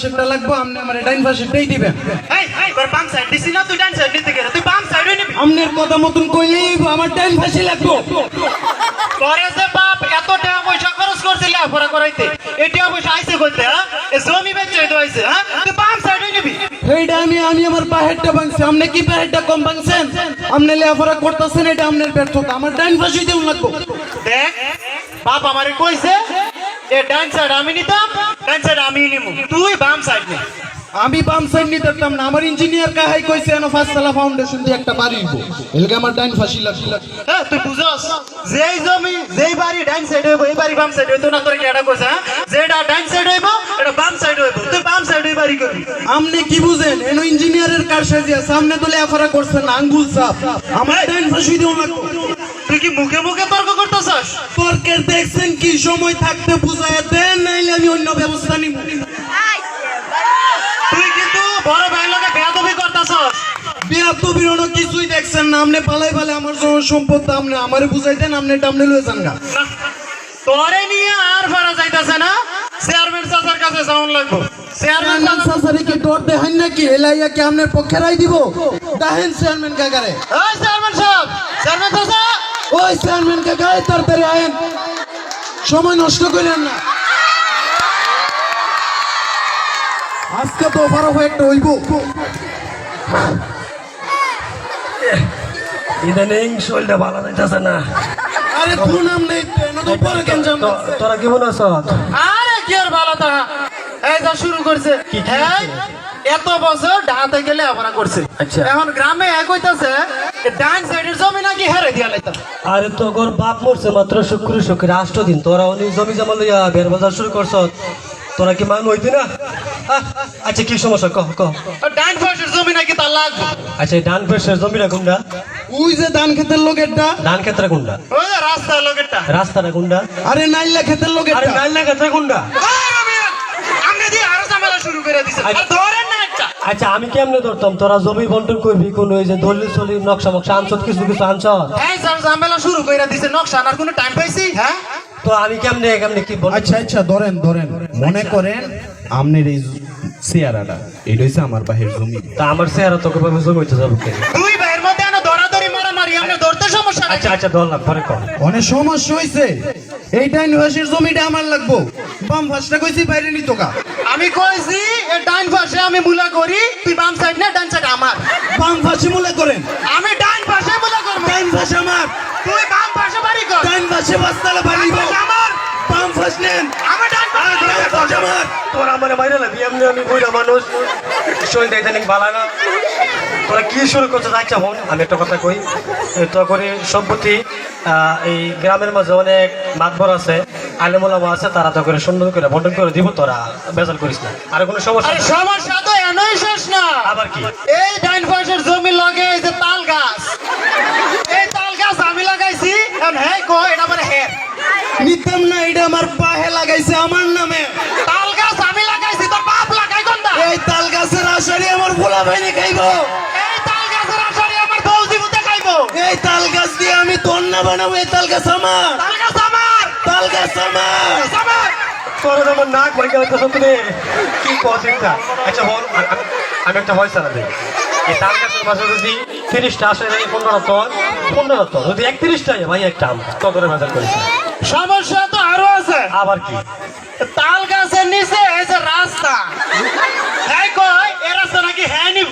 সেটা লাগবে আপনি আমার ডাইন পাশেটাই দিবেন। এই এই তোর বাম সাইড দিছি না, তুই ডান সাইড নিতে গেলে তুই বাম সাইডে নিবি। আপনার কথা মতন কইলেই আমার ডাইন পাশে লাগবে। করে যে বাপ এত টাকা পয়সা খরচ করছে লেখাপড়া করাইতে, এই টাকা পয়সা আইছে করতে, হ্যাঁ এই জমি বেচে তো আইছে, হ্যাঁ তুই বাম সাইডে নিবি। এইটা আমি আমার বাহেরটা ভাঙছি, আপনি কি বাহেরটা কম ভাঙছেন? আপনি লেখাপড়া করতেছেন, এটা আপনার ব্যর্থতা। আমার ডাইন পাশে দেউন লাগবে। দেখ বাপ আমারে কইছে এ ডান সাইড আমি নিতাম, ডান সাইড আমি নিমু, তুই বাম সাইড নে। আমি বাম সাইড নিতে পারতাম না। আমার ইঞ্জিনিয়ার কাহাই কইছে এনো ফাঁসতলা ফাউন্ডেশন দিয়ে একটা বাড়ি দিব, এলগে আমার ডাইন ফাঁসি লাগবে। হ্যাঁ তুই বুঝছস যেই জমি যেই বাড়ি ডান সাইড হইব এই বাড়ি বাম সাইড হইতো না, তোর কি এটা কইছে? হ্যাঁ যেটা ডান সাইড হইব এটা বাম সাইড হইব, তুই বাম সাইড হই বাড়ি করবি। আপনি কি বুঝেন? এনো ইঞ্জিনিয়ারের কার সাজিয়া সামনে তো লেখাপড়া করছেন না, আঙ্গুল চাপ। আমার ডাইন ফাঁসি দেউন লাগবে। তুই কি মুখে মুখে তর্ক করতেছস? তর্কের দেখছেন কি সময় থাকতে বুঝায় দেন, নাইলে আমি অন্য ব্যবস্থা নিব। তুই কিন্তু বড় ভাই লগে বেয়াদবি করতেছস। বেয়াদবির অন্য কিছুই দেখছেন না। আপনি পালাই আমার জন্য সম্পদ আপনি আমারে বুঝাই দেন, আপনি এটা আপনি লয়ে যান গা। না তোরে নিয়ে আর ফারা যাইতাছে না, চেয়ারম্যান চাচার কাছে যাওন লাগবে। চেয়ারম্যান সাসারি কি ডর দেখান নাকি? এলাইয়া কি আপনার পক্ষে রাই দিব? দেখেন চেয়ারম্যান কাকারে। ওই চেয়ারম্যান সাহেব, চেয়ারম্যান চাচা, ওই চেয়ারম্যান কাকারে তাড়াতাড়ি আয়েন, সময় নষ্ট করেন না। আজকে তো বারো একটা হইব। ইদানিং শরীরটা ভালো যাইতেছে না। আরে তুই নাম নেই তো পরে কেন জান? তোরা কি মনে আছ? আরে কি আর ভালো তা এই যা শুরু করছে। হ্যাঁ এত বছর ঢাতে গেলে লেখাপড়া করছে, আচ্ছা। এখন গ্রামে এক হইতাছে ডান সাইডের জমি নাকি হেরে দিয়া লাইতাম। আরে তোর বাপ মরছে মাত্র শুক্র 8 দিন, তোরা অনেক জমি জমা লইয়া বের বাজার শুরু করছ, তোরা কি মান হইতি না? আচ্ছা কি সমস্যা কহ কহ। ডান পাশের জমি নাকি তার লাগবে। আচ্ছা এই ডান পাশের জমিটা কোনটা? ওই যে ধান ক্ষেতের লোকেরটা। ডান ক্ষেত্রে কোনটা? ওই যে রাস্তার লোকেরটা। রাস্তাটা কোনটা? আরে নাইলা ক্ষেতের আরে লোকেরটা। নাইলা ক্ষেত্রে কোনটা? আমরা দিয়ে আরো ঝামেলা শুরু করে দিছে। আর ধরেন না একটা। আচ্ছা আমি কেমনে ধরতাম? তোরা জমি বন্টন করবি কোন ওই যে দলিল চলি নকশা মকশা আনছত, কিছু কিছু আনছত। এই স্যার ঝামেলা শুরু করে দিছে, নকশা আনার কোনো টাইম পাইছি? হ্যাঁ তো আমি কেমনে কেমনে কি বল? আচ্ছা আচ্ছা ধরেন মনে করেন আপনার এই চেয়ারাটা এটা হচ্ছে আমার বাহির জমি। তা আমার চেহারা তোকে ভাবে জমি হইতে যাবো কেন? দুই ভাইয়ের মধ্যে এনে ধরাধরি মারামারি, আমরা ধরতে সমস্যা নাই। আচ্ছা আচ্ছা ধরলাম, পরে কম। অনেক সমস্যা হয়েছে। এই ডাইন পাশের জমিটা আমার লাগবো, বাম পাশটা কইছি বাইরে নিত কা। আমি কইছি এই ডান পাশে আমি মুলা করি, তুই বাম সাইড না, ডান সাইড আমার। বাম পাশে মনে করেন, আমি ডান পাশে মুলা করব, ডাইন পাশে আমার। তুই বাম পাশে বাড়ি কর। ডাইন পাশে বাসতলা বাড়ি ডান পাশে আমার, বাম পাশ নেন। আমি ডান পাশে ডাইন পাশে আমার। তোরা আমার বাইরে লাগবি, এমনি আমি বইরা মানুষ শরীর দেখতে নাকি ভালো না। তোরা কি শুরু করছিস? আচ্ছা হন আমি একটা কথা কই, তো করে সম্পত্তি এই গ্রামের মাঝে অনেক মাতবর আছে, আলেমুলামা আছে, তারা তো করে সুন্দর করে বন্টন করে দিব, তোরা বেজাল করিস না। আর কোনো সমস্যা আরে নেই। সমস্যা তো এনই শেষ না। আবার কি? এই ডান পাশের জমি লগে এই যে তাল গাছ, এই তাল গাছ আমি লাগাইছি, এখন হে কো এটা মানে হে নিতাম না, এটা আমার পাহে লাগাইছে আমার নামে। তাল গাছ আমি লাগাইছি, তোর বাপ লাগাই কোনটা? এই তাল গাছের আশারি আমার ভোলা ভাইনে খাইব। এই তাল গাছের আশারি আমার বউ জীবতে খাইবো। এই তাল গাছ দিয়ে আমি তন্না বানাবো। এই তাল গাছ আমার, তাল গাছ আমার, তাল গাছ আমার। গাছ আমার। তোরা আমার নাক ভাইকে হইতে সত্যি কি কথা। আচ্ছা হন আমি একটা ভয় চালা দিই, এই তাল গাছের মাঝে যদি 30টা আসে 15 টন, যদি 31টা ভাই একটা আম তো করে বাজার করিস। সমস্যা তো আরো আছে। আবার কি? তাল গাছের নিচে এই যে রাস্তা, হ্যাঁ কই এই রাস্তা নাকি হ্যাঁ নিব।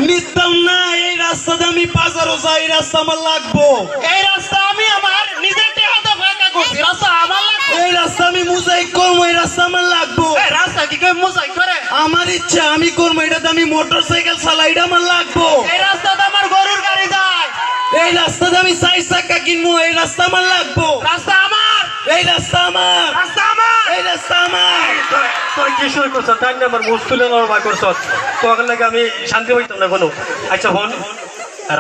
নিতাম না, এই রাস্তাতে আমি বাজারও যাই, এই রাস্তা আমার লাগবো। এই রাস্তা আমি আমার নিজের হাতে ফাঁকা করছি, রাস্তা আমার লাগবে। এই রাস্তা আমি মোজাইক করবো, এই রাস্তা আমার লাগবো। এই রাস্তা কি কেউ মোজাইক করে? আমার ইচ্ছা আমি করবো, এটাতে আমি মোটর সাইকেল চালাই, এটা আমার লাগবো। এই রাস্তাতে আমার গরুর গাড়ি যায়। এই রাস্তাতে আমি 4 চাকা কিনবো, এই রাস্তা আমার লাগবো। রাস্তা আমার, এই রাস্তা আমার, রাস্তা আমার। এই রাস্তা আমার। তোর কি শুরু করছ? তাই না আমার মুখ তুলে নরমাই করছ, তোকে লাগে আমি শান্তি হইতাম না কোনো। আচ্ছা হন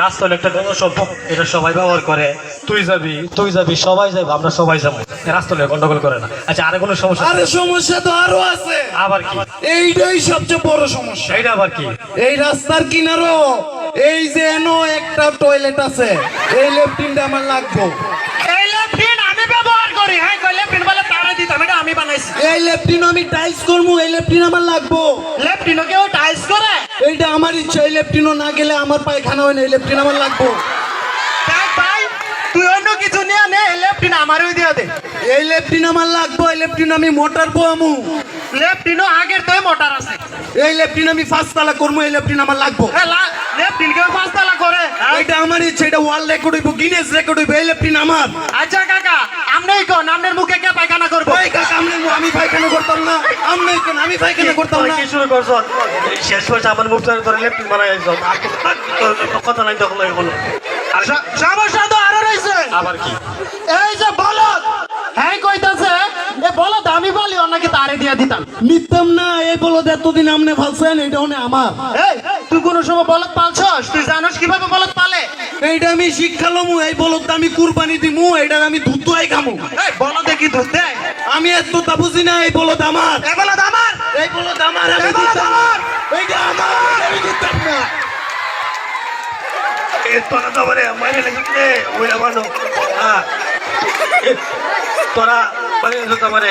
রাস্তা হলো একটা গণসম্পদ, এটা সবাই ব্যবহার করে, তুই যাবি সবাই যাবো, আমরা সবাই যাবো, রাস্তা হলে গন্ডগোল করে না। আচ্ছা আর কোনো সমস্যা? আরে সমস্যা তো আরো আছে। আবার কি? এইটাই সবচেয়ে বড় সমস্যা। এইটা আবার কি? এই রাস্তার কিনারও এই যে এনো একটা টয়লেট আছে, এই লেফটিনটা আমার লাগবো। এই লেফটিন আমি ব্যবহার করি। হ্যাঁ কই লেফটিন বলে তারা দিতাম, এটা আমি বানাইছি এই লেফটিনো আমি টাইলস করবো, এই লেফটিনো আমার লাগবো। লেফটিনো কেউ টাইস করে এইটা আমার ইচ্ছা, এই লেফটিনো না গেলে আমার পায়খানা হয় না, এই লেফটিনো আমার লাগবো। দেখ ভাই তুই অন্য কিছু নিয়ে নে লেফটিনো আমারই দিয়ে দে এই লেফটিনো আমার লাগবো, এই লেফটিনো আমি মোটর পোয়ামু। লেফটিনো আগের তো মোটর আছে এই লেফটিনো আমি ফার্স্ট তালা করবো, এই লেফটিনো আমার লাগবো। লেফটিন কেউ পাঁচতলা করে এটা আমার ইচ্ছা, এটা ওয়ার্ল্ড রেকর্ড হইব, গিনেস রেকর্ড হইব, এই লেফটিনো আমার। আচ্ছা কাকা আমনেই কোন আমনের মুখে কে পায়খানা করবো ওই কাকা আমি পায়খানা করতাম না, আমনেই কেন আমি পায়খানা করতাম তোরা না। কি শুরু করছ শেষ পয়সা আমার মুখ ধরে লেফটিন বানাই কথা নাই তখন কোনো সমস্যা তো আরো রয়েছে আবার কি এই যে বলদ হ্যাঁ কইতাছে এ বলদ আমি বলি নাকি তারে দিয়ে দিতাম নিতাম না, এই বলদ এতদিন আমনে ভালছেন, এটা হনে আমার। এই তুই কোন সময় বলদ পালছস তুই জানোস কিভাবে বলদ পালে এইটা আমি শিক্ষা লমু, এই বলদটা আমি কুরবানি দিমু, এইটার আমি দুধ দোয়াই খামু। এই বলদে কি দুধ দেয় আমি এত তা বুঝি না, এই বলদ আমার, এ বলদ আমার এই বলদ আমার, আমি এই বলদ দিতাম না। আমার এইটা আমার, আমি দিতাম না। তোরা তো মানে মাইনে লাগছে ওই আমানো তোরা মানে মানে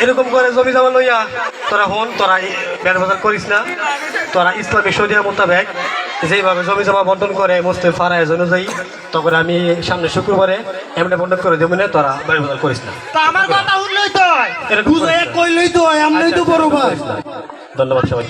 এরকম করে জমি জমা লইয়া তোরা হন তোরা বের বাজার করিস না। তোরা ইসলামী শরিয়া মোতাবেক যেইভাবে জমি জমা বন্টন করে মুস্তাফা ফারায়েজ অনুযায়ী তখন আমি সামনে শুক্রবারে এমনি বন্টন করে দেবো না, তোরা বের বাজার করিস না। তো আমার কথা উঠলই তো এরকম বুঝে কইলই তো হয়, আমরাই তো বড় ভাই। ধন্যবাদ সবাই।